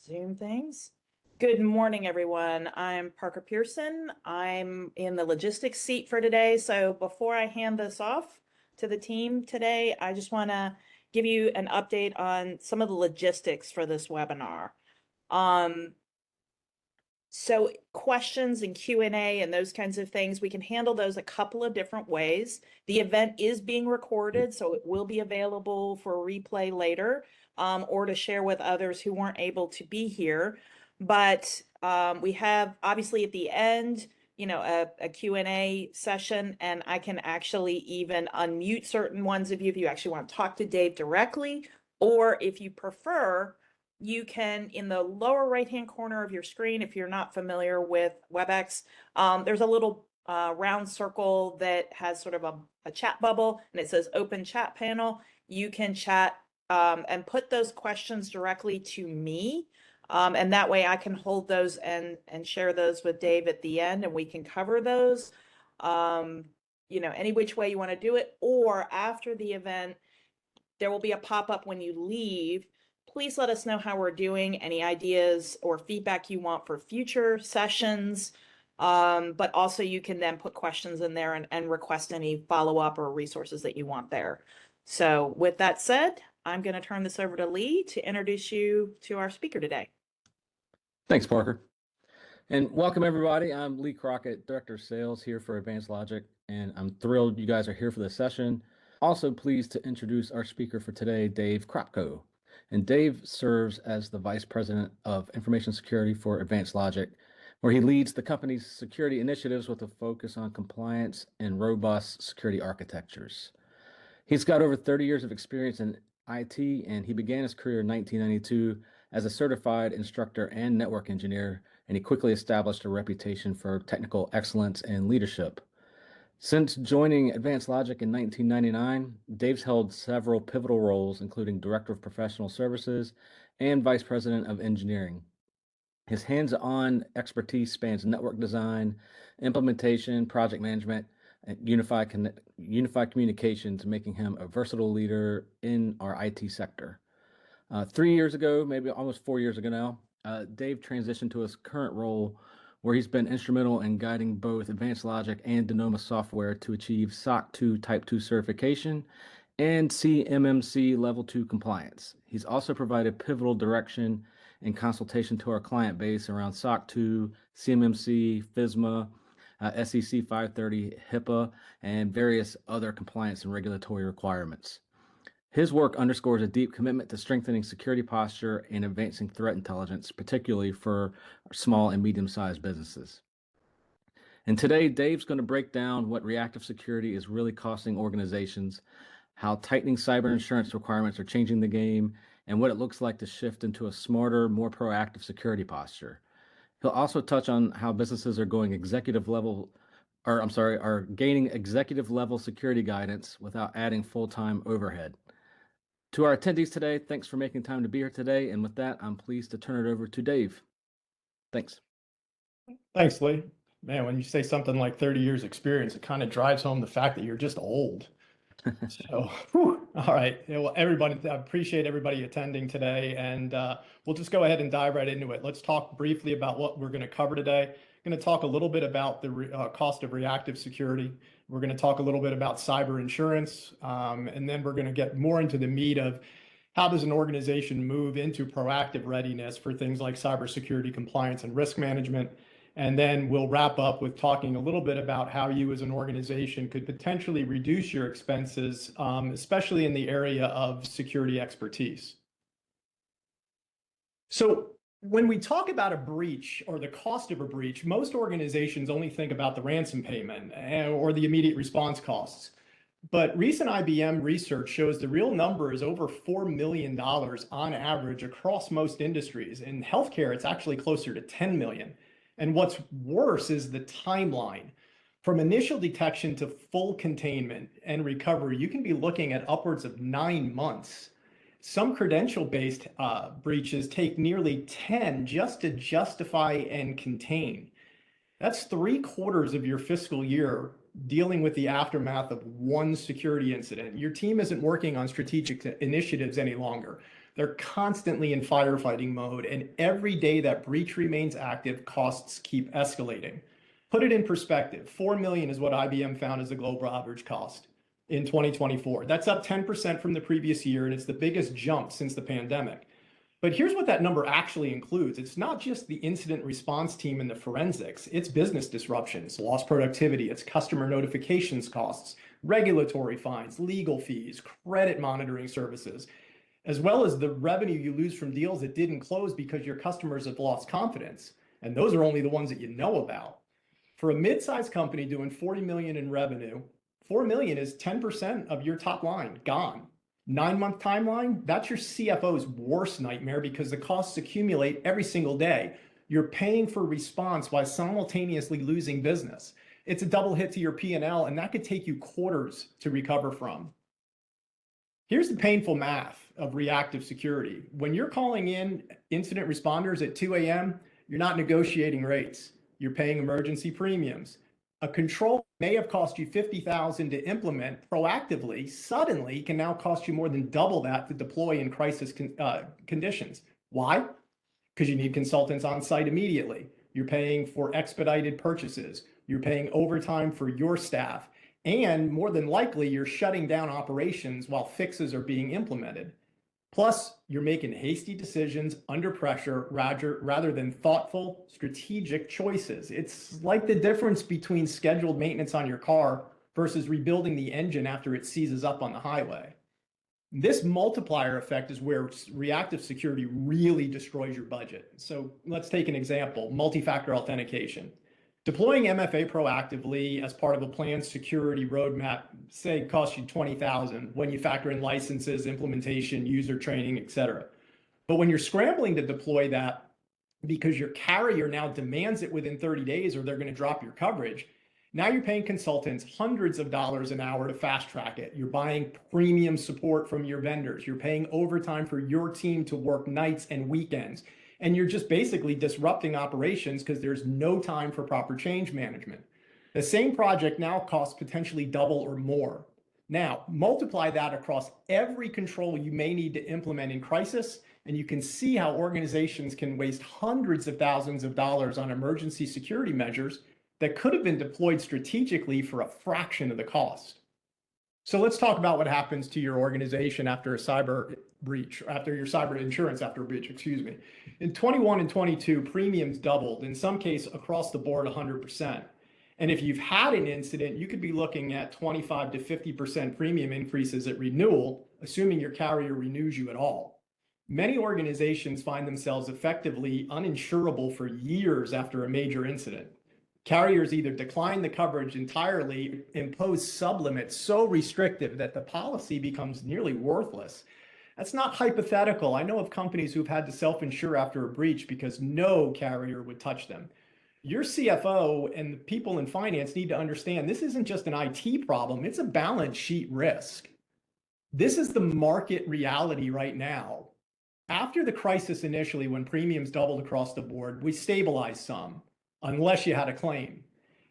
Zoom things. Good morning, everyone. I'm Parker Pearson. I'm in the logistics seat for today. So before I hand this off to the team today, I just want to give you an update on some of the logistics for this webinar. So questions and Q&A and those kinds of things, we can handle those a couple of different ways. The event is being recorded, so it will be available for replay later, or to share with others who weren't able to be here. But we have, obviously, at the end, a Q&A session, and I can actually even unmute certain ones of you if you actually want to talk to Dave directly, or if you prefer, you can, in the lower right-hand corner of your screen, if you're not familiar with WebEx, there's a little round circle that has sort of a chat bubble, and it says open chat panel. You can chat and put those questions directly to me, and that way I can hold those and share those with Dave at the end, and we can cover those, any which way you want to do it. Or after the event, there will be a pop-up when you leave. Please let us know how we're doing, any ideas or feedback you want for future sessions. But also you can then put questions in there and request any follow-up or resources that you want there. So with that said, I'm going to turn this over to Lee to introduce you to our speaker today. Thanks, Parker. And welcome, everybody. I'm Lee Crockett, Director of Sales here for Advanced Logic, and I'm thrilled you guys are here for this session. Also pleased to introduce our speaker for today, Dave Cropco. And Dave serves as the Vice President of Information Security for Advanced Logic, where he leads the company's security initiatives with a focus on compliance and robust security architectures. He's got over 30 years of experience in IT, and he began his career in 1992 as a certified instructor and network engineer, and he quickly established a reputation for technical excellence and leadership. Since joining Advanced Logic in 1999, Dave's held several pivotal roles, including Director of Professional Services and Vice President of Engineering. His hands-on expertise spans network design, implementation, project management, and unified communications, making him a versatile leader in our IT sector. 3 years ago, maybe almost 4 years ago now, Dave transitioned to his current role, where he's been instrumental in guiding both Advanced Logic and Denoma Software to achieve SOC 2 Type 2 certification and CMMC Level 2 compliance. He's also provided pivotal direction and consultation to our client base around SOC 2, CMMC, FISMA, SEC 530, HIPAA, and various other compliance and regulatory requirements. His work underscores a deep commitment to strengthening security posture and advancing threat intelligence, particularly for small and medium-sized businesses. And today, Dave's going to break down what reactive security is really costing organizations, how tightening cyber insurance requirements are changing the game, and what it looks like to shift into a smarter, more proactive security posture. He'll also touch on how businesses are gaining executive level security guidance without adding full-time overhead. To our attendees today, thanks for making time to be here today. And with that, I'm pleased to turn it over to Dave. Thanks. Thanks, Lee. Man, when you say something like 30 years experience, it kind of drives home the fact that you're just old. So, all right. Yeah, well, everybody, I appreciate everybody attending today, and we'll just go ahead and dive right into it. Let's talk briefly about what we're going to cover today. I'm going to talk a little bit about the cost of reactive security. We're going to talk a little bit about cyber insurance, and then we're going to get more into the meat of how does an organization move into proactive readiness for things like cybersecurity compliance and risk management. And then we'll wrap up with talking a little bit about how you as an organization could potentially reduce your expenses, especially in the area of security expertise. So when we talk about a breach or the cost of a breach, most organizations only think about the ransom payment or the immediate response costs. But recent IBM research shows the real number is over $4 million on average across most industries. In healthcare, it's actually closer to 10 million. And what's worse is the timeline. From initial detection to full containment and recovery, you can be looking at upwards of 9 months. Some credential-based breaches take nearly 10 just to justify and contain. That's 3/4 of your fiscal year dealing with the aftermath of one security incident. Your team isn't working on strategic initiatives any longer. They're constantly in firefighting mode, and every day that breach remains active, costs keep escalating. Put it in perspective, 4 million is what IBM found as the global average cost in 2024. That's up 10% from the previous year, and it's the biggest jump since the pandemic. But here's what that number actually includes. It's not just the incident response team and the forensics, it's business disruptions, lost productivity, it's customer notifications costs, regulatory fines, legal fees, credit monitoring services, as well as the revenue you lose from deals that didn't close because your customers have lost confidence. And those are only the ones that you know about. For a mid-sized company doing 40 million in revenue, 4 million is 10% of your top line gone. 9-month timeline, that's your CFO's worst nightmare because the costs accumulate every single day. You're paying for response while simultaneously losing business. It's a double hit to your P&L, and that could take you quarters to recover from. Here's the painful math of reactive security. When you're calling in incident responders at 2 a.m., you're not negotiating rates. You're paying emergency premiums. A control may have cost you $50,000 to implement proactively, suddenly can now cost you more than double that to deploy in crisis conditions. Why? Because you need consultants on site immediately. You're paying for expedited purchases. You're paying overtime for your staff. And more than likely, you're shutting down operations while fixes are being implemented. Plus, you're making hasty decisions under pressure rather than thoughtful, strategic choices. It's like the difference between scheduled maintenance on your car versus rebuilding the engine after it seizes up on the highway. This multiplier effect is where reactive security really destroys your budget. So let's take an example, multi-factor authentication. Deploying MFA proactively as part of a planned security roadmap, say, costs you $20,000 when you factor in licenses, implementation, user training, et cetera. But when you're scrambling to deploy that because your carrier now demands it within 30 days or they're going to drop your coverage, now you're paying consultants hundreds of dollars an hour to fast track it. You're buying premium support from your vendors. You're paying overtime for your team to work nights and weekends. And you're just basically disrupting operations because there's no time for proper change management. The same project now costs potentially double or more. Now, multiply that across every control you may need to implement in crisis, and you can see how organizations can waste hundreds of thousands of dollars on emergency security measures that could have been deployed strategically for a fraction of the cost. So let's talk about what happens to your organization after a cyber breach, after your cyber insurance after a breach, excuse me. In 21 and 22, premiums doubled, in some cases across the board 100%. And if you've had an incident, you could be looking at 25 to 50% premium increases at renewal, assuming your carrier renews you at all. Many organizations find themselves effectively uninsurable for years after a major incident. Carriers either decline the coverage entirely, impose sublimits so restrictive that the policy becomes nearly worthless. That's not hypothetical. I know of companies who've had to self-insure after a breach because no carrier would touch them. Your CFO and the people in finance need to understand this isn't just an IT problem, it's a balance sheet risk. This is the market reality right now. After the crisis initially, when premiums doubled across the board, we stabilized some, unless you had a claim.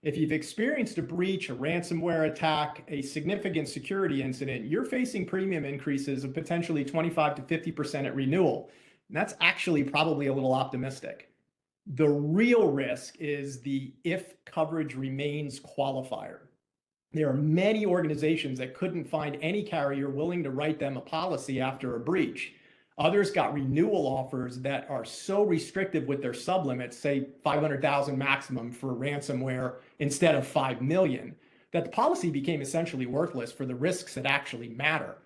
If you've experienced a breach, a ransomware attack, a significant security incident, you're facing premium increases of potentially 25 to 50% at renewal. And that's actually probably a little optimistic. The real risk is the if coverage remains qualifier. There are many organizations that couldn't find any carrier willing to write them a policy after a breach. Others got renewal offers that are so restrictive with their sublimits, say 500,000 maximum for ransomware instead of 5 million, that the policy became essentially worthless for the risks that actually matter.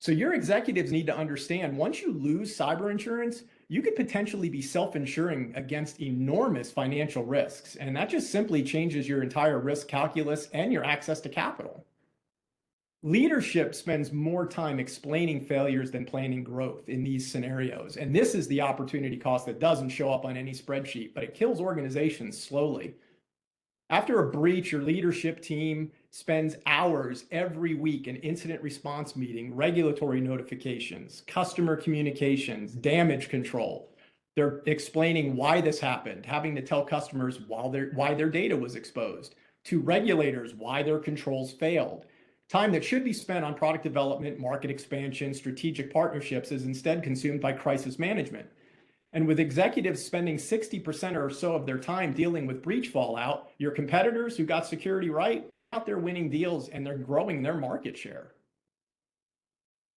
So your executives need to understand, once you lose cyber insurance, you could potentially be self-insuring against enormous financial risks. And that just simply changes your entire risk calculus and your access to capital. Leadership spends more time explaining failures than planning growth in these scenarios. And this is the opportunity cost that doesn't show up on any spreadsheet, but it kills organizations slowly. After a breach, your leadership team spends hours every week in incident response meeting, regulatory notifications, customer communications, damage control. They're explaining why this happened, having to tell customers why their data was exposed, to regulators why their controls failed. Time that should be spent on product development, market expansion, strategic partnerships is instead consumed by crisis management. And with executives spending 60% or so of their time dealing with breach fallout, your competitors who got security right out there winning deals and they're growing their market share.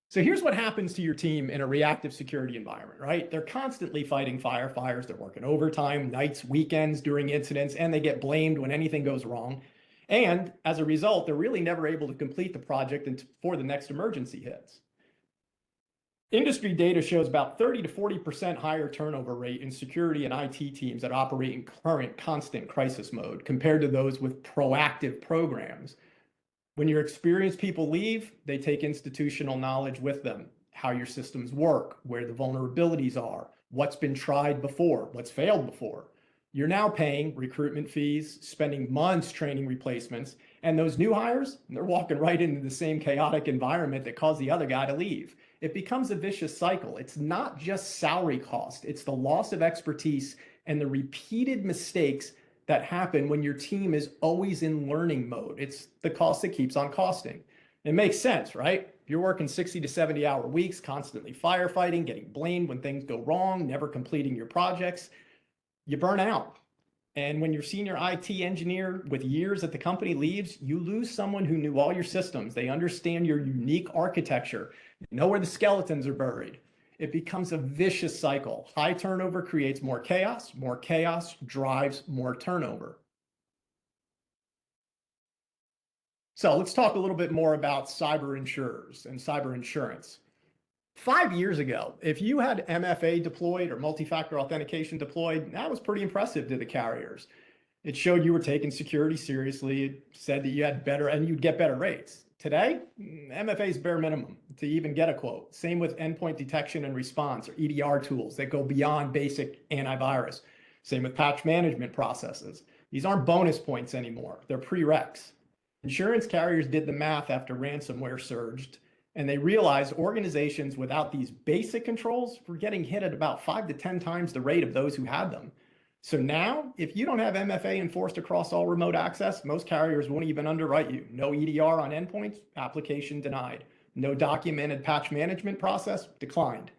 So here's what happens to your team in a reactive security environment, right? They're constantly fighting firefighters. They're working overtime, nights, weekends during incidents, and they get blamed when anything goes wrong. And as a result, they're really never able to complete the project before the next emergency hits. Industry data shows about 30 to 40% higher turnover rate in security and IT teams that operate in current constant crisis mode compared to those with proactive programs. When your experienced people leave, they take institutional knowledge with them, how your systems work, where the vulnerabilities are, what's been tried before, what's failed before. You're now paying recruitment fees, spending months training replacements, and those new hires, they're walking right into the same chaotic environment that caused the other guy to leave. It becomes a vicious cycle. It's not just salary cost, it's the loss of expertise and the repeated mistakes that happen when your team is always in learning mode. It's the cost that keeps on costing. It makes sense, right? You're working 60 to 70-hour weeks, constantly firefighting, getting blamed when things go wrong, never completing your projects. You burn out. And when your senior IT engineer with years at the company leaves, you lose someone who knew all your systems. They understand your unique architecture, know where the skeletons are buried. It becomes a vicious cycle. High turnover creates more chaos drives more turnover. So let's talk a little bit more about cyber insurers and cyber insurance. 5 years ago, if you had MFA deployed or multi-factor authentication deployed, that was pretty impressive to the carriers. It showed you were taking security seriously. It said that you had better and you'd get better rates. Today, MFA is bare minimum to even get a quote. Same with endpoint detection and response or EDR tools that go beyond basic antivirus. Same with patch management processes. These aren't bonus points anymore. They're prereqs. Insurance carriers did the math after ransomware surged, and they realized organizations without these basic controls were getting hit at about 5 to 10 times the rate of those who had them. So now, if you don't have MFA enforced across all remote access, most carriers won't even underwrite you. No EDR on endpoints, application denied. No documented patch management process, declined.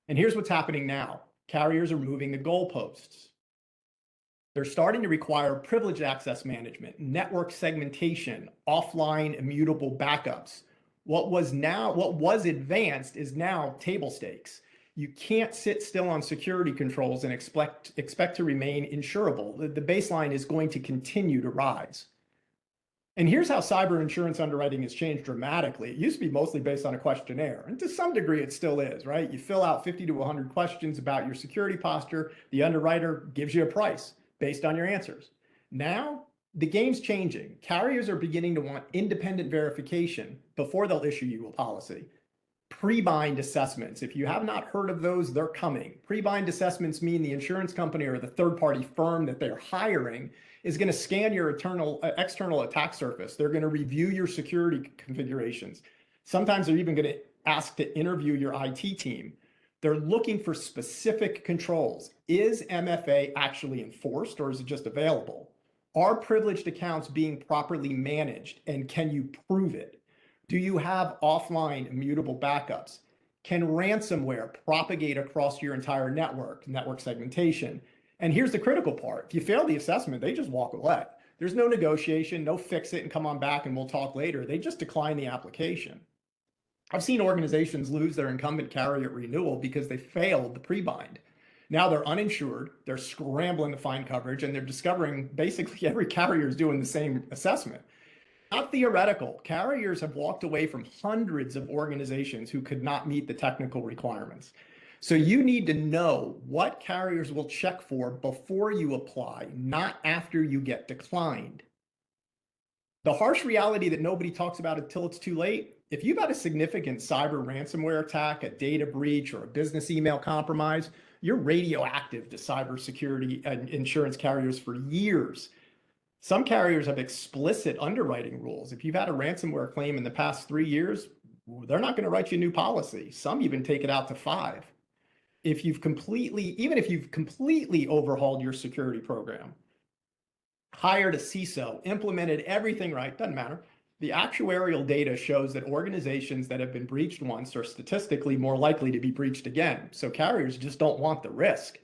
And here's what's happening now. Carriers are moving the goalposts. They're starting to require privileged access management, network segmentation, offline immutable backups. What was advanced is now table stakes. You can't sit still on security controls and expect to remain insurable. The baseline is going to continue to rise. And here's how cyber insurance underwriting has changed dramatically. It used to be mostly based on a questionnaire, and to some degree it still is, right? You fill out 50 to 100 questions about your security posture. The underwriter gives you a price based on your answers. Now, the game's changing. Carriers are beginning to want independent verification before they'll issue you a policy. Pre-bind assessments. If you have not heard of those, they're coming. Pre-bind assessments mean the insurance company or the third-party firm that they're hiring is going to scan your external attack surface. They're going to review your security configurations. Sometimes they're even going to ask to interview your IT team. They're looking for specific controls. Is MFA actually enforced, or is it just available? Are privileged accounts being properly managed, and can you prove it? Do you have offline immutable backups? Can ransomware propagate across your entire network segmentation? And here's the critical part. If you fail the assessment, they just walk away. There's no negotiation, no fix it and come on back and we'll talk later. They just decline the application. I've seen organizations lose their incumbent carrier renewal because they failed the pre-bind. Now they're uninsured, they're scrambling to find coverage, and they're discovering basically every carrier is doing the same assessment. Not theoretical. Carriers have walked away from hundreds of organizations who could not meet the technical requirements. So you need to know what carriers will check for before you apply, not after you get declined. The harsh reality that nobody talks about until it's too late, if you've had a significant cyber ransomware attack, a data breach, or a business email compromise, you're radioactive to cybersecurity and insurance carriers for years. Some carriers have explicit underwriting rules. If you've had a ransomware claim in the past 3 years, they're not going to write you a new policy. Some even take it out to 5. Even if you've completely overhauled your security program, hired a CISO, implemented everything right, doesn't matter. The actuarial data shows that organizations that have been breached once are statistically more likely to be breached again. So carriers just don't want the risk.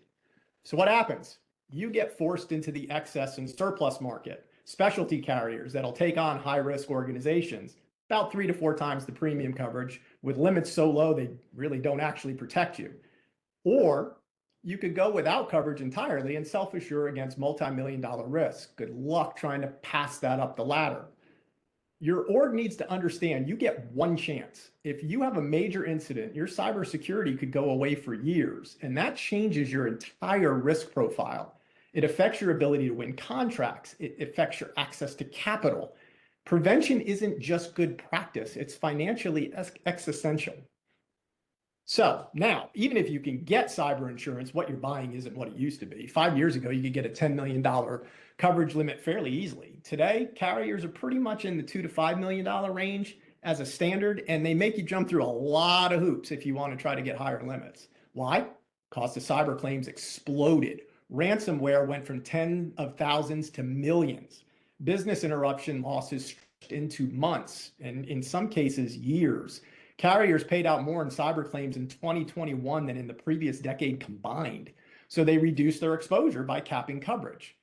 So what happens? You get forced into the excess and surplus market, specialty carriers that'll take on high-risk organizations, about 3 to 4 times the premium coverage, with limits so low they really don't actually protect you. Or you could go without coverage entirely and self-insure against multi-million-dollar risk. Good luck trying to pass that up the ladder. Your org needs to understand you get one chance. If you have a major incident, your cybersecurity could go away for years, and that changes your entire risk profile. It affects your ability to win contracts. It affects your access to capital. Prevention isn't just good practice, it's financially existential. So now, even if you can get cyber insurance, what you're buying isn't what it used to be. 5 years ago, you could get a $10 million coverage limit fairly easily. Today, carriers are pretty much in the $2 to $5 million range as a standard, and they make you jump through a lot of hoops if you want to try to get higher limits. Why? Cost of cyber claims exploded. Ransomware went from tens of thousands to millions. Business interruption losses stretched into months, and in some cases, years. Carriers paid out more in cyber claims in 2021 than in the previous decade combined. So they reduced their exposure by capping coverage.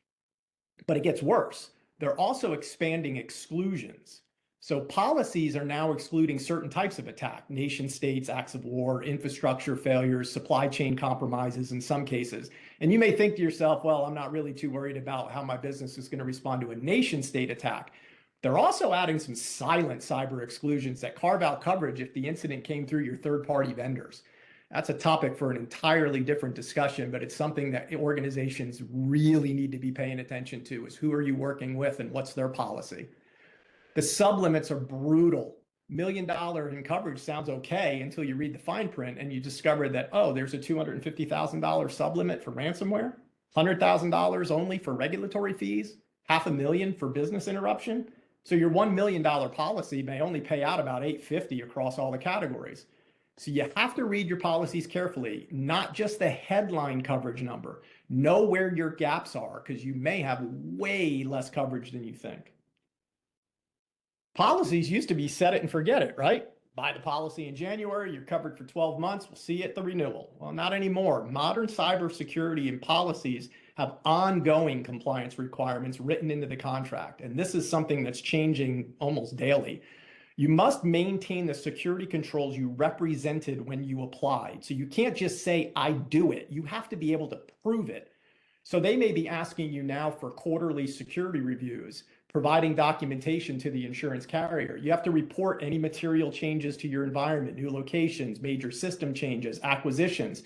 But it gets worse. They're also expanding exclusions. So policies are now excluding certain types of attack, nation states, acts of war, infrastructure failures, supply chain compromises in some cases. And you may think to yourself, well, I'm not really too worried about how my business is going to respond to a nation state attack. They're also adding some silent cyber exclusions that carve out coverage if the incident came through your third-party vendors. That's a topic for an entirely different discussion, but it's something that organizations really need to be paying attention to, is who are you working with and what's their policy. The sublimits are brutal. $1 million in coverage sounds okay until you read the fine print and you discover that, oh, there's a $250,000 sublimit for ransomware, $100,000 only for regulatory fees, $500,000 for business interruption. So your $1 million policy may only pay out about $850 across all the categories. So you have to read your policies carefully, not just the headline coverage number. Know where your gaps are, because you may have way less coverage than you think. Policies used to be set it and forget it, right? Buy the policy in January, you're covered for 12 months, we'll see you at the renewal. Well, not anymore. Modern cybersecurity and policies have ongoing compliance requirements written into the contract. And this is something that's changing almost daily. You must maintain the security controls you represented when you applied. So you can't just say, I do it. You have to be able to prove it. So they may be asking you now for quarterly security reviews, providing documentation to the insurance carrier. You have to report any material changes to your environment, new locations, major system changes, acquisitions.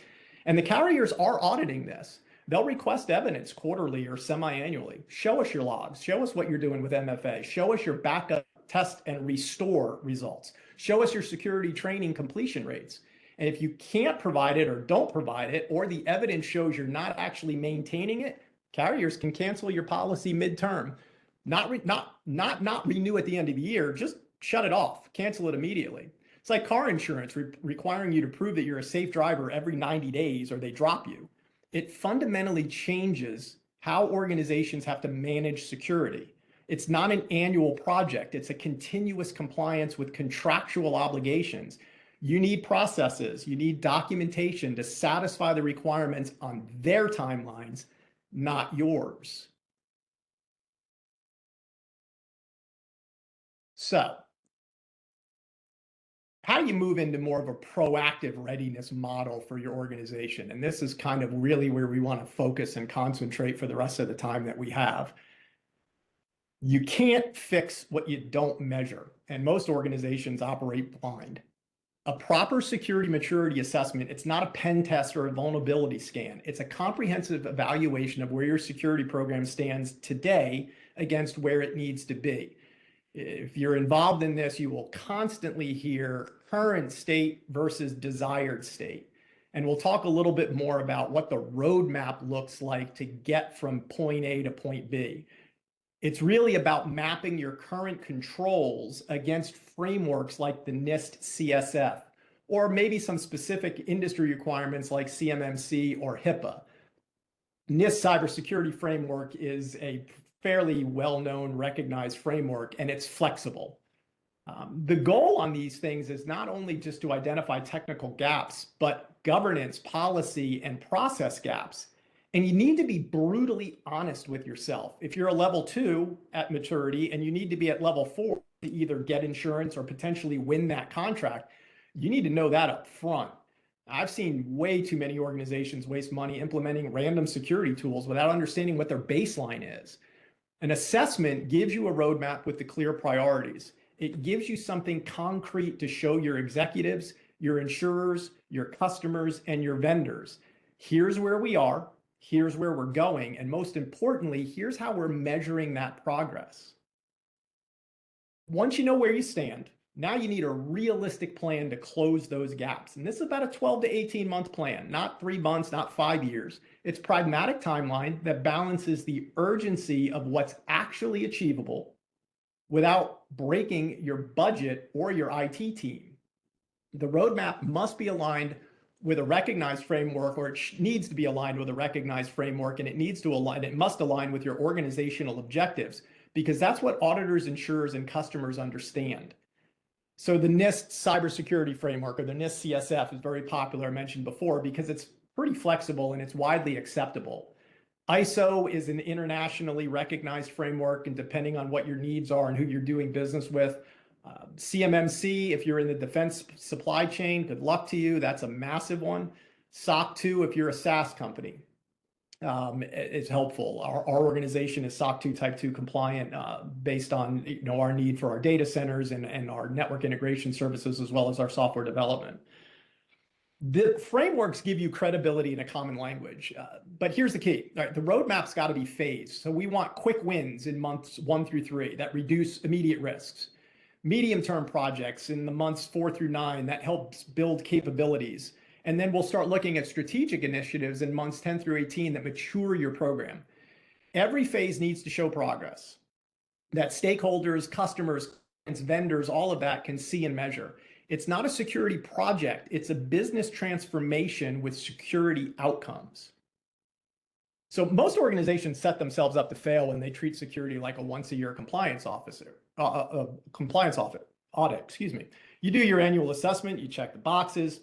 And the carriers are auditing this. They'll request evidence quarterly or semi-annually. Show us your logs. Show us what you're doing with MFA. Show us your backup, test, and restore results. Show us your security training completion rates. And if you can't provide it or don't provide it, or the evidence shows you're not actually maintaining it, carriers can cancel your policy midterm. Not renew at the end of the year, just shut it off, cancel it immediately. It's like car insurance requiring you to prove that you're a safe driver every 90 days or they drop you. It fundamentally changes how organizations have to manage security. It's not an annual project. It's a continuous compliance with contractual obligations. You need processes. You need documentation to satisfy the requirements on their timelines, not yours. So, how do you move into more of a proactive readiness model for your organization? And this is kind of really where we want to focus and concentrate for the rest of the time that we have. You can't fix what you don't measure, and most organizations operate blind. A proper security maturity assessment, it's not a pen test or a vulnerability scan. It's a comprehensive evaluation of where your security program stands today against where it needs to be. If you're involved in this, you will constantly hear current state versus desired state. And we'll talk a little bit more about what the roadmap looks like to get from point A to point B. It's really about mapping your current controls against frameworks like the NIST CSF, or maybe some specific industry requirements like CMMC or HIPAA. NIST cybersecurity framework is a fairly well-known, recognized framework, and it's flexible. The goal on these things is not only just to identify technical gaps, but governance, policy, and process gaps. And you need to be brutally honest with yourself. If you're a level 2 at maturity and you need to be at level 4 to either get insurance or potentially win that contract, you need to know that up front. I've seen way too many organizations waste money implementing random security tools without understanding what their baseline is. An assessment gives you a roadmap with the clear priorities. It gives you something concrete to show your executives, your insurers, your customers, and your vendors. Here's where we are, here's where we're going, and most importantly, here's how we're measuring that progress. Once you know where you stand, now you need a realistic plan to close those gaps. And this is about a 12 to 18 month plan, not 3 months, not 5 years. It's a pragmatic timeline that balances the urgency of what's actually achievable without breaking your budget or your IT team. The roadmap must be aligned with a recognized framework, or it needs to be aligned with a recognized framework, and it must align with your organizational objectives, because that's what auditors, insurers, and customers understand. So the NIST cybersecurity framework, or the NIST CSF, is very popular, I mentioned before, because it's pretty flexible and it's widely acceptable. ISO is an internationally recognized framework, and depending on what your needs are and who you're doing business with. CMMC, if you're in the defense supply chain, good luck to you. That's a massive one. SOC 2, if you're a SaaS company, is helpful. Our organization is SOC 2 Type 2 compliant, based on our need for our data centers and our network integration services, as well as our software development. The frameworks give you credibility in a common language, but here's the key. All right, the roadmap's got to be phased. So we want quick wins in months 1 through 3 that reduce immediate risks. Medium-term projects in the months 4 through 9 that helps build capabilities. And then we'll start looking at strategic initiatives in months 10 through 18 that mature your program. Every phase needs to show progress that stakeholders, customers, vendors, all of that can see and measure. It's not a security project. It's a business transformation with security outcomes. So most organizations set themselves up to fail when they treat security like a once-a-year compliance audit. You do your annual assessment, you check the boxes,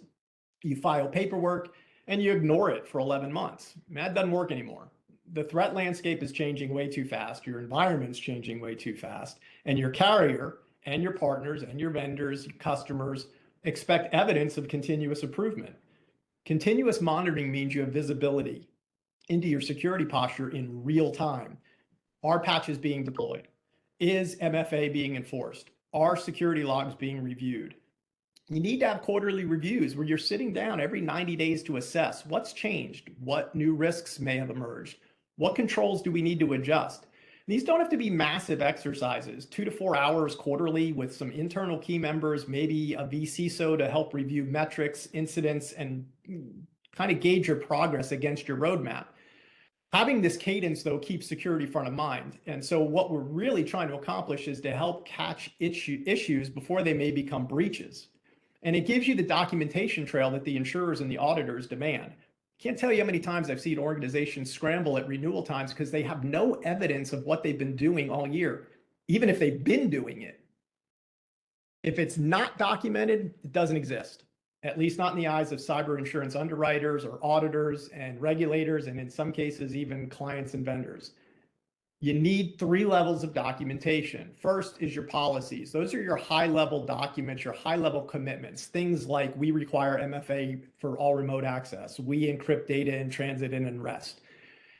you file paperwork, and you ignore it for 11 months. That doesn't work anymore. The threat landscape is changing way too fast. Your environment's changing way too fast, and your carrier and your partners and your vendors, your customers expect evidence of continuous improvement. Continuous monitoring means you have visibility into your security posture in real time. Are patches being deployed? Is MFA being enforced? Are security logs being reviewed? You need to have quarterly reviews where you're sitting down every 90 days to assess what's changed, what new risks may have emerged, what controls do we need to adjust. These don't have to be massive exercises, 2 to 4 hours quarterly with some internal key members, maybe a vCISO to help review metrics, incidents, and kind of gauge your progress against your roadmap. Having this cadence, though, keeps security front of mind. And so what we're really trying to accomplish is to help catch issues before they may become breaches. And it gives you the documentation trail that the insurers and the auditors demand. Can't tell you how many times I've seen organizations scramble at renewal times because they have no evidence of what they've been doing all year, even if they've been doing it. If it's not documented, it doesn't exist, at least not in the eyes of cyber insurance underwriters or auditors and regulators, and in some cases, even clients and vendors. You need 3 levels of documentation. First is your policies. Those are your high-level documents, your high-level commitments. Things like we require MFA for all remote access. We encrypt data in transit and in rest.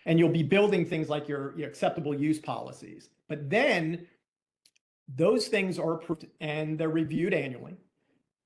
And you'll be building things like your acceptable use policies. But then those things are approved and they're reviewed annually.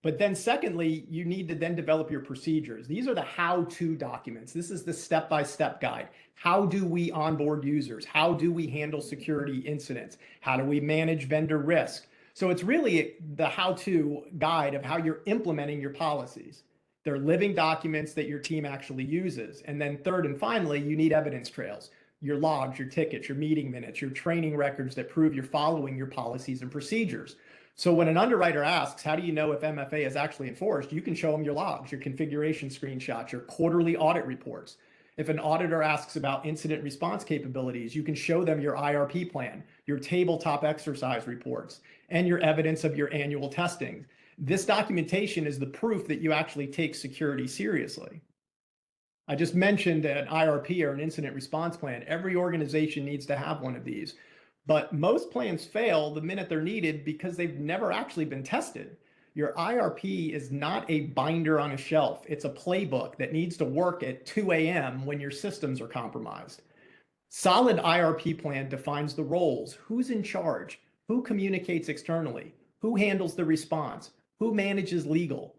But then secondly, you need to then develop your procedures. These are the how-to documents. This is the step-by-step guide. How do we onboard users? How do we handle security incidents? How do we manage vendor risk? So it's really the how-to guide of how you're implementing your policies. They're living documents that your team actually uses. And then third and finally, you need evidence trails. Your logs, your tickets, your meeting minutes, your training records that prove you're following your policies and procedures. So when an underwriter asks, how do you know if MFA is actually enforced? You can show them your logs, your configuration screenshots, your quarterly audit reports. If an auditor asks about incident response capabilities, you can show them your IRP plan, your tabletop exercise reports. and your evidence of your annual testing. This documentation is the proof that you actually take security seriously. I just mentioned an IRP or an incident response plan. Every organization needs to have one of these, but most plans fail the minute they're needed because they've never actually been tested. Your IRP is not a binder on a shelf. It's a playbook that needs to work at 2 a.m. when your systems are compromised. Solid IRP plan defines the roles, who's in charge, who communicates externally, who handles the response, who manages legal.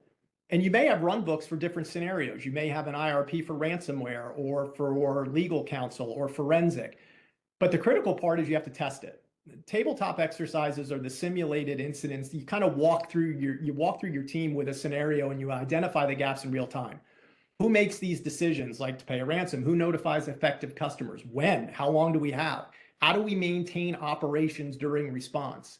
And you may have run books for different scenarios. You may have an IRP for ransomware or for legal counsel or forensic. But the critical part is you have to test it. Tabletop exercises are the simulated incidents. You kind of walk through your team with a scenario and you identify the gaps in real time. Who makes these decisions, like to pay a ransom? Who notifies affected customers? When? How long do we have? How do we maintain operations during response?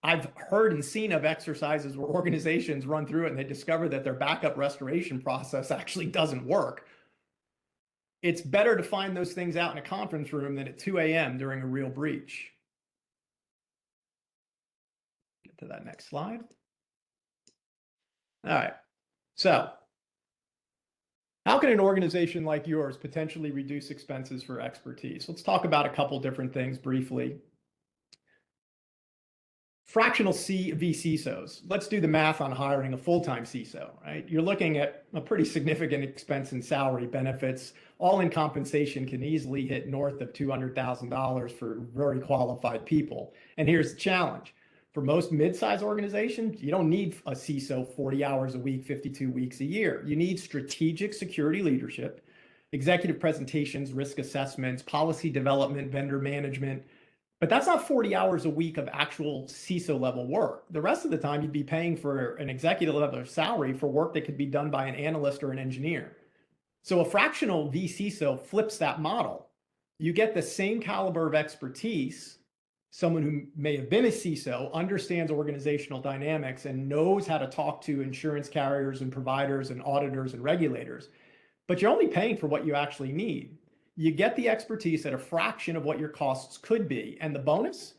I've heard and seen of exercises where organizations run through it and they discover that their backup restoration process actually doesn't work. It's better to find those things out in a conference room than at 2 a.m. during a real breach. Get to that next slide. All right. So, how can an organization like yours potentially reduce expenses for expertise? Let's talk about a couple different things briefly. Fractional CVCISOs. Let's do the math on hiring a full-time CISO, right? You're looking at a pretty significant expense in salary, benefits. All-in compensation can easily hit north of $200,000 for very qualified people. And here's the challenge. For most mid-sized organizations, you don't need a CISO 40 hours a week, 52 weeks a year. You need strategic security leadership, executive presentations, risk assessments, policy development, vendor management. But that's not 40 hours a week of actual CISO level work. The rest of the time, you'd be paying for an executive level salary for work that could be done by an analyst or an engineer. So a fractional vCISO flips that model. You get the same caliber of expertise, someone who may have been a CISO, understands organizational dynamics, and knows how to talk to insurance carriers and providers and auditors and regulators. But you're only paying for what you actually need. You get the expertise at a fraction of what your costs could be. And the bonus?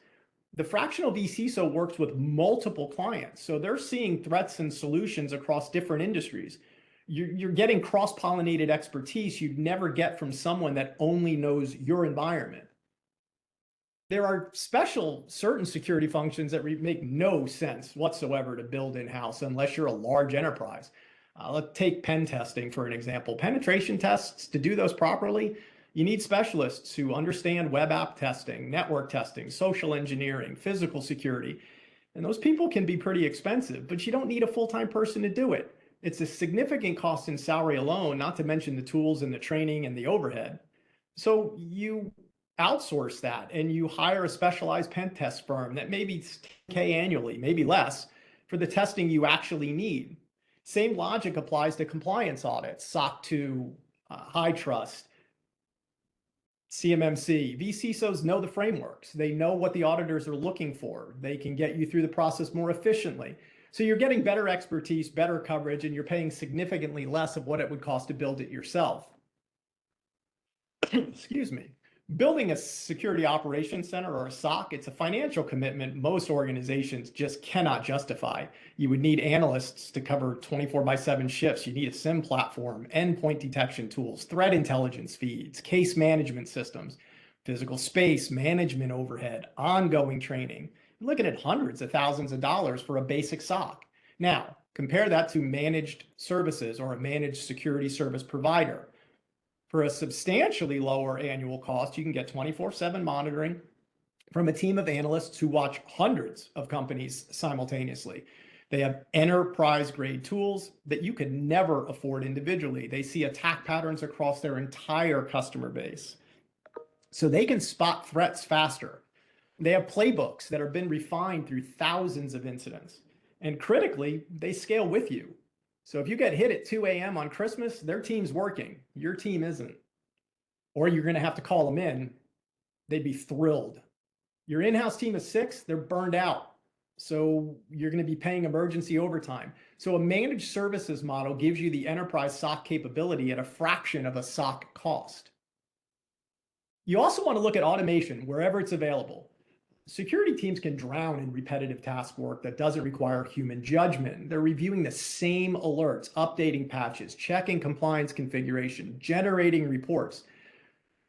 The fractional vCISO works with multiple clients. So they're seeing threats and solutions across different industries. You're getting cross-pollinated expertise you'd never get from someone that only knows your environment. There are certain security functions that make no sense whatsoever to build in-house unless you're a large enterprise. Let's take pen testing for an example. Penetration tests, to do those properly, you need specialists who understand web app testing, network testing, social engineering, physical security. And those people can be pretty expensive, but you don't need a full-time person to do it. It's a significant cost in salary alone, not to mention the tools and the training and the overhead. So you outsource that and you hire a specialized pen test firm that maybe $10K annually, maybe less, for the testing you actually need. Same logic applies to compliance audits, SOC 2, high trust, CMMC. vCISOs know the frameworks. They know what the auditors are looking for. They can get you through the process more efficiently. So you're getting better expertise, better coverage, and you're paying significantly less of what it would cost to build it yourself. Excuse me. Building a security operations center or a SOC, it's a financial commitment most organizations just cannot justify. You would need analysts to cover 24/7 shifts. You need a SIM platform, endpoint detection tools, threat intelligence feeds, case management systems, physical space, management overhead, ongoing training. You're looking at hundreds of thousands of dollars for a basic SOC. Now, compare that to managed services or a managed security service provider. For a substantially lower annual cost, you can get 24/7 monitoring from a team of analysts who watch hundreds of companies simultaneously. They have enterprise-grade tools that you could never afford individually. They see attack patterns across their entire customer base. So they can spot threats faster. They have playbooks that have been refined through thousands of incidents. And critically, they scale with you. So if you get hit at 2 a.m. on Christmas, their team's working. Your team isn't. Or you're going to have to call them in. They'd be thrilled. Your in-house team is 6, they're burned out. So you're going to be paying emergency overtime. So a managed services model gives you the enterprise SOC capability at a fraction of a SOC cost. You also want to look at automation wherever it's available. security teams can drown in repetitive task work that doesn't require human judgment. They're reviewing the same alerts, updating patches, checking compliance configuration, generating reports.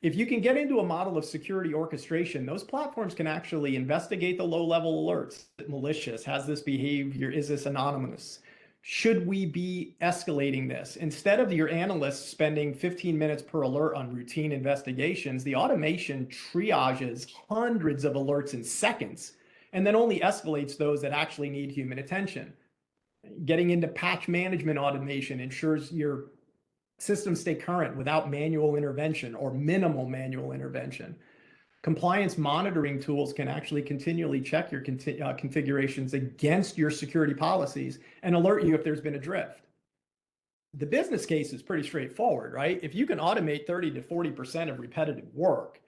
If you can get into a model of security orchestration, those platforms can actually investigate the low-level alerts. Is it malicious? Has this behavior? Is this anonymous? Should we be escalating this? Instead of your analysts spending 15 minutes per alert on routine investigations, the automation triages hundreds of alerts in seconds and then only escalates those that actually need human attention. Getting into patch management automation ensures your systems stay current without manual intervention or minimal manual intervention. Compliance monitoring tools can actually continually check your configurations against your security policies and alert you if there's been a drift. The business case is pretty straightforward, right? If you can automate 30 to 40% of repetitive work,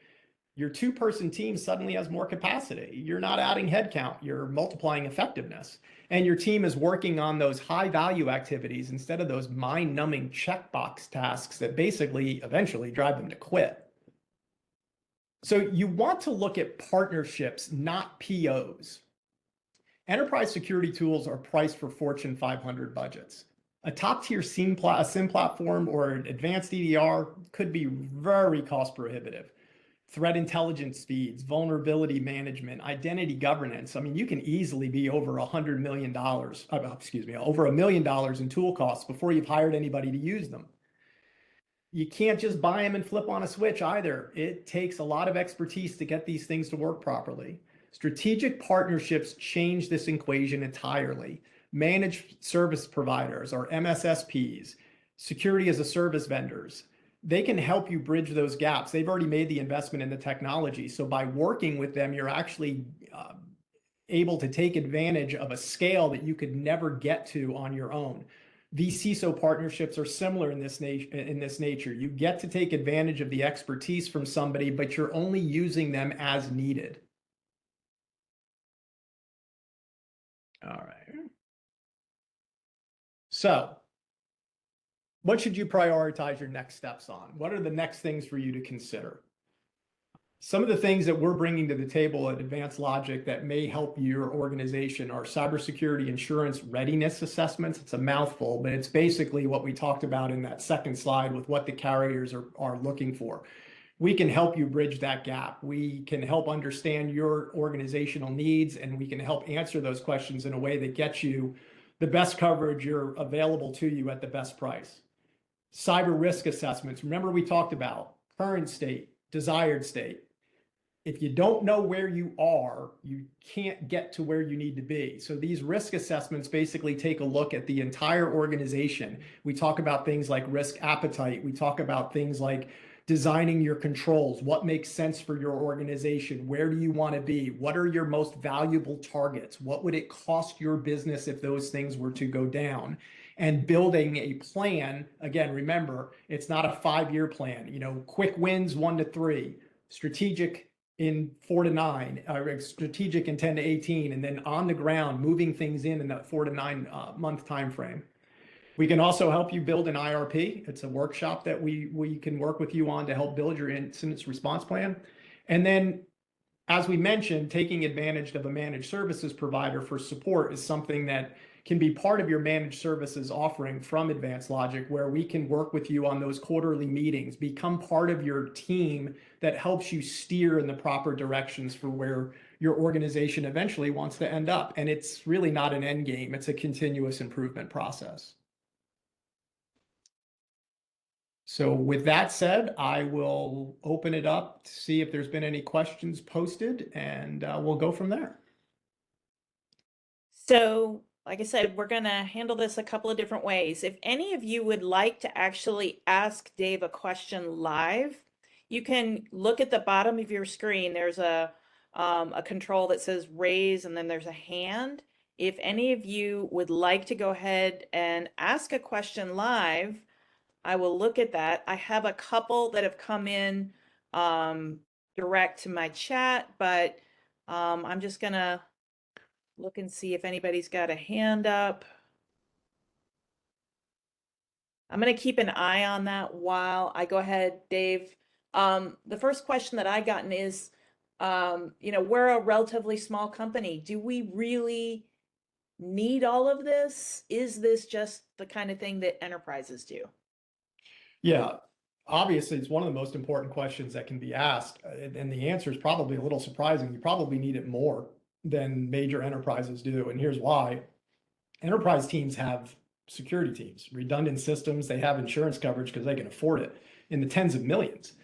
your two-person team suddenly has more capacity. You're not adding headcount, you're multiplying effectiveness. And your team is working on those high-value activities instead of those mind-numbing checkbox tasks that basically eventually drive them to quit. So you want to look at partnerships, not POs. Enterprise security tools are priced for Fortune 500 budgets. A top-tier SIM platform or an advanced EDR could be very cost prohibitive. Threat intelligence feeds, vulnerability management, identity governance. I mean, you can easily be over $100 million, over $1 million in tool costs before you've hired anybody to use them. You can't just buy them and flip on a switch either. It takes a lot of expertise to get these things to work properly. Strategic partnerships change this equation entirely. Managed service providers or MSSPs, security as a service vendors, they can help you bridge those gaps. They've already made the investment in the technology. So by working with them, you're actually able to take advantage of a scale that you could never get to on your own. These CISO partnerships are similar in this nature. You get to take advantage of the expertise from somebody, but you're only using them as needed. All right. So what should you prioritize your next steps on? What are the next things for you to consider? Some of the things that we're bringing to the table at Advanced Logic that may help your organization are cybersecurity insurance readiness assessments. It's a mouthful, but it's basically what we talked about in that second slide with what the carriers are looking for. We can help you bridge that gap. We can help understand your organizational needs, and we can help answer those questions in a way that gets you the best coverage you're available to you at the best price. Cyber risk assessments. Remember, we talked about current state, desired state. If you don't know where you are, you can't get to where you need to be. So these risk assessments basically take a look at the entire organization. We talk about things like risk appetite. We talk about things like designing your controls. What makes sense for your organization? Where do you want to be? What are your most valuable targets? What would it cost your business if those things were to go down? And building a plan, again, remember, it's not a 5-year plan. You know, quick wins 1 to 3, strategic in 4 to 9, strategic in 10 to 18, and then on the ground, moving things in that 4 to 9 month time frame. We can also help you build an IRP. It's a workshop that we can work with you on to help build your incident response plan. And then, as we mentioned, taking advantage of a managed services provider for support is something that can be part of your managed services offering from Advanced Logic, where we can work with you on those quarterly meetings, become part of your team that helps you steer in the proper directions for where your organization eventually wants to end up. And it's really not an end game. It's a continuous improvement process. So with that said, I will open it up to see if there's been any questions posted, and we'll go from there. So, like I said, we're going to handle this a couple of different ways. If any of you would like to actually ask Dave a question live, you can look at the bottom of your screen. There's a control that says raise, and then there's a hand. If any of you would like to go ahead and ask a question live, I will look at that. I have a couple that have come in direct to my chat, but I'm just going to look and see if anybody's got a hand up. I'm going to keep an eye on that while I go ahead, Dave. The first question that I gotten is, We're a relatively small company. Do we really need all of this? Is this just the kind of thing that enterprises do? Yeah, obviously, it's one of the most important questions that can be asked, and the answer is probably a little surprising. You probably need it more than major enterprises do, and here's why. Enterprise teams have security teams, redundant systems. They have insurance coverage because they can afford it in the tens of millions,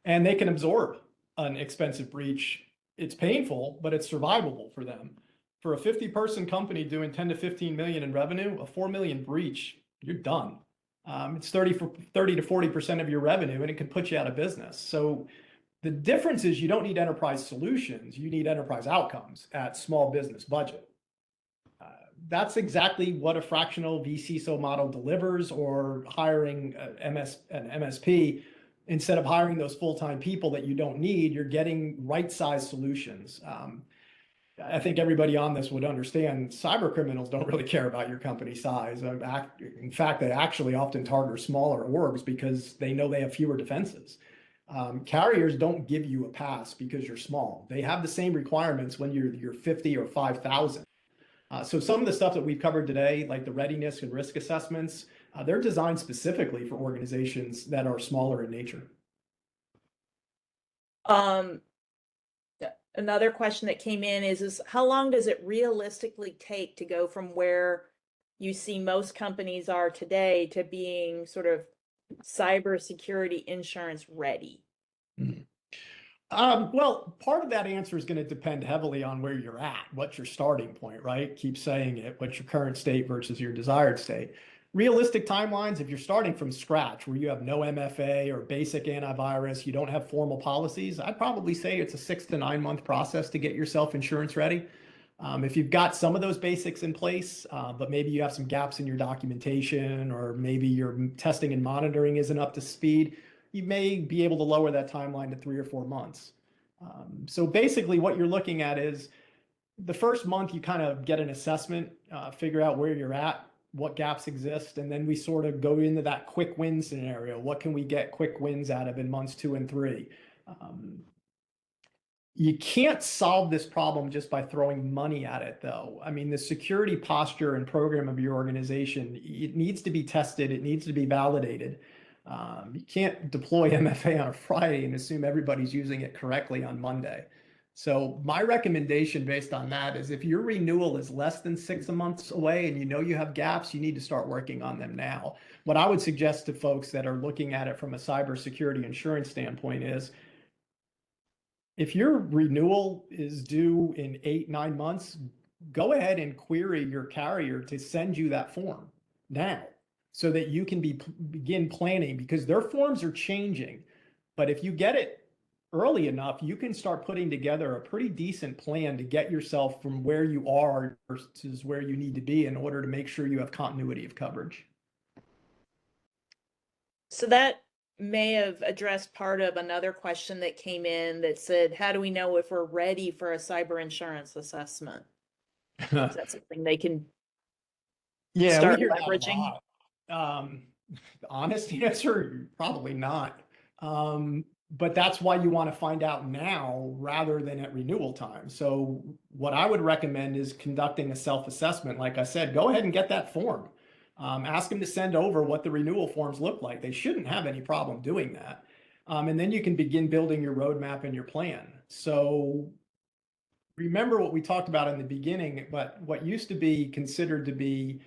and they can absorb an expensive breach. It's painful, but it's survivable for them. For a 50-person company doing 10 to 15 million in revenue, a 4 million breach, you're done. It's 30 to 40% of your revenue, and it can put you out of business. So the difference is you don't need enterprise solutions. You need enterprise outcomes at small business budget. That's exactly what a fractional vCISO model delivers, or hiring an MSP. Instead of hiring those full-time people that you don't need, you're getting right-sized solutions. I think everybody on this would understand cyber criminals don't really care about your company size. In fact, they actually often target smaller orgs because they know they have fewer defenses. Carriers don't give you a pass because you're small. They have the same requirements when you're 50 or 5,000. So some of the stuff that we've covered today, like the readiness and risk assessments, they're designed specifically for organizations that are smaller in nature. Another question that came in is how long does it realistically take to go from where you see most companies are today to being sort of cybersecurity insurance ready? Well, part of that answer is going to depend heavily on where you're at. What's your starting point, right? Keep saying it. What's your current state versus your desired state? Realistic timelines, if you're starting from scratch, where you have no MFA or basic antivirus, you don't have formal policies, I'd probably say it's a 6 to 9 month process to get yourself insurance ready. If you've got some of those basics in place, but maybe you have some gaps in your documentation, or maybe your testing and monitoring isn't up to speed, you may be able to lower that timeline to 3 or 4 months. So basically what you're looking at is the first month you kind of get an assessment, figure out where you're at, what gaps exist, and then we sort of go into that quick win scenario. What can we get quick wins out of in months 2 and 3? You can't solve this problem just by throwing money at it, though. I mean, the security posture and program of your organization, it needs to be tested. It needs to be validated. You can't deploy MFA on a Friday and assume everybody's using it correctly on Monday. So my recommendation based on that is, if your renewal is less than 6 months away and you know you have gaps, you need to start working on them now. What I would suggest to folks that are looking at it from a cybersecurity insurance standpoint is, if your renewal is due in 8, 9 months, go ahead and query your carrier to send you that form now, so that you can begin planning, because their forms are changing. But if you get it early enough, you can start putting together a pretty decent plan to get yourself from where you are versus where you need to be in order to make sure you have continuity of coverage. So that may have addressed part of another question that came in that said, how do we know if we're ready for a cyber insurance assessment? Is that something they can start leveraging? The honest answer, probably not. But that's why you want to find out now rather than at renewal time. So what I would recommend is conducting a self-assessment. Like I said, go ahead and get that form. Ask them to send over what the renewal forms look like. They shouldn't have any problem doing that. And then you can begin building your roadmap and your plan. So remember what we talked about in the beginning, but what used to be considered to be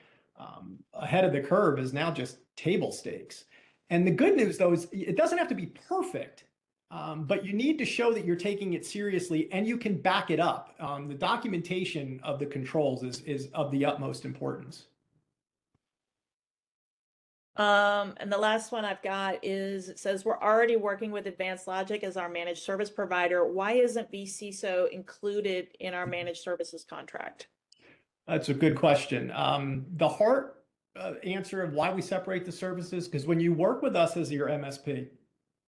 ahead of the curve is now just table stakes. And the good news, though, is it doesn't have to be perfect, but you need to show that you're taking it seriously and you can back it up. The documentation of the controls is of the utmost importance. And the last one I've got is, it says, we're already working with Advanced Logic as our managed service provider. Why isn't vCISO included in our managed services contract? That's a good question. The heart answer of why we separate the services, because when you work with us as your MSP,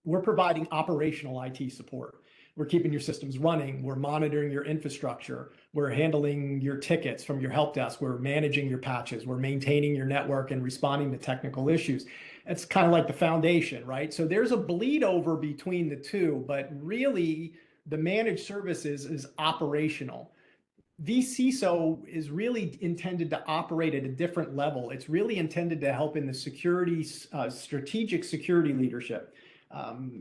we're providing operational IT support. We're keeping your systems running. We're monitoring your infrastructure. We're handling your tickets from your help desk. We're managing your patches. We're maintaining your network and responding to technical issues. It's kind of like the foundation, right? So there's a bleed over between the two, but really The managed services is operational. vCISO is really intended to operate at a different level. It's really intended to help in the security, strategic security leadership,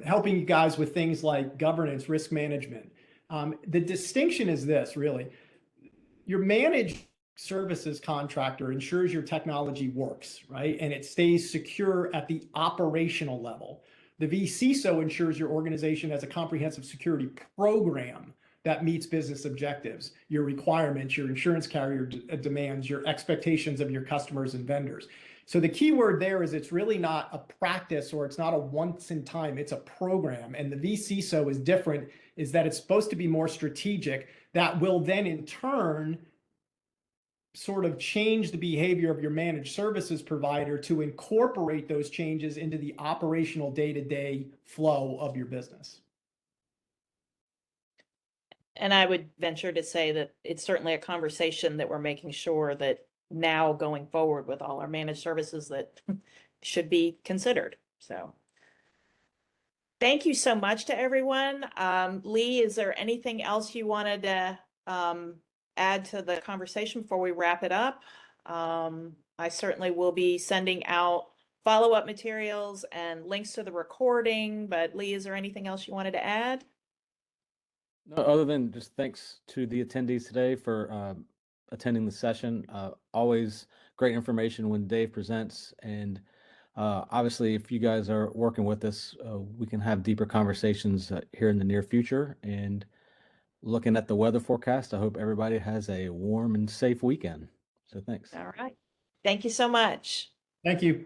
helping you guys with things like governance, risk management. The distinction is this, really. Your managed services contractor ensures your technology works, right? And it stays secure at the operational level. The vCISO ensures your organization has a comprehensive security program that meets business objectives, your requirements, your insurance carrier demands, your expectations of your customers and vendors. So the key word there is it's really not a practice or it's not a once in time, it's a program. And the vCISO is different, is that it's supposed to be more strategic. That will then in turn sort of change the behavior of your managed services provider to incorporate those changes into the operational day-to-day flow of your business. And I would venture to say that it's certainly a conversation that we're making sure that now going forward with all our managed services that should be considered. So thank you so much to everyone. Lee, is there anything else you wanted to add to the conversation before we wrap it up? I certainly will be sending out follow-up materials and links to the recording, but Lee, is there anything else you wanted to add? No, other than just thanks to the attendees today for attending the session. Always great information when Dave presents. And obviously, if you guys are working with us, we can have deeper conversations here in the near future. And looking at the weather forecast, I hope everybody has a warm and safe weekend. So thanks. All right. Thank you so much. Thank you.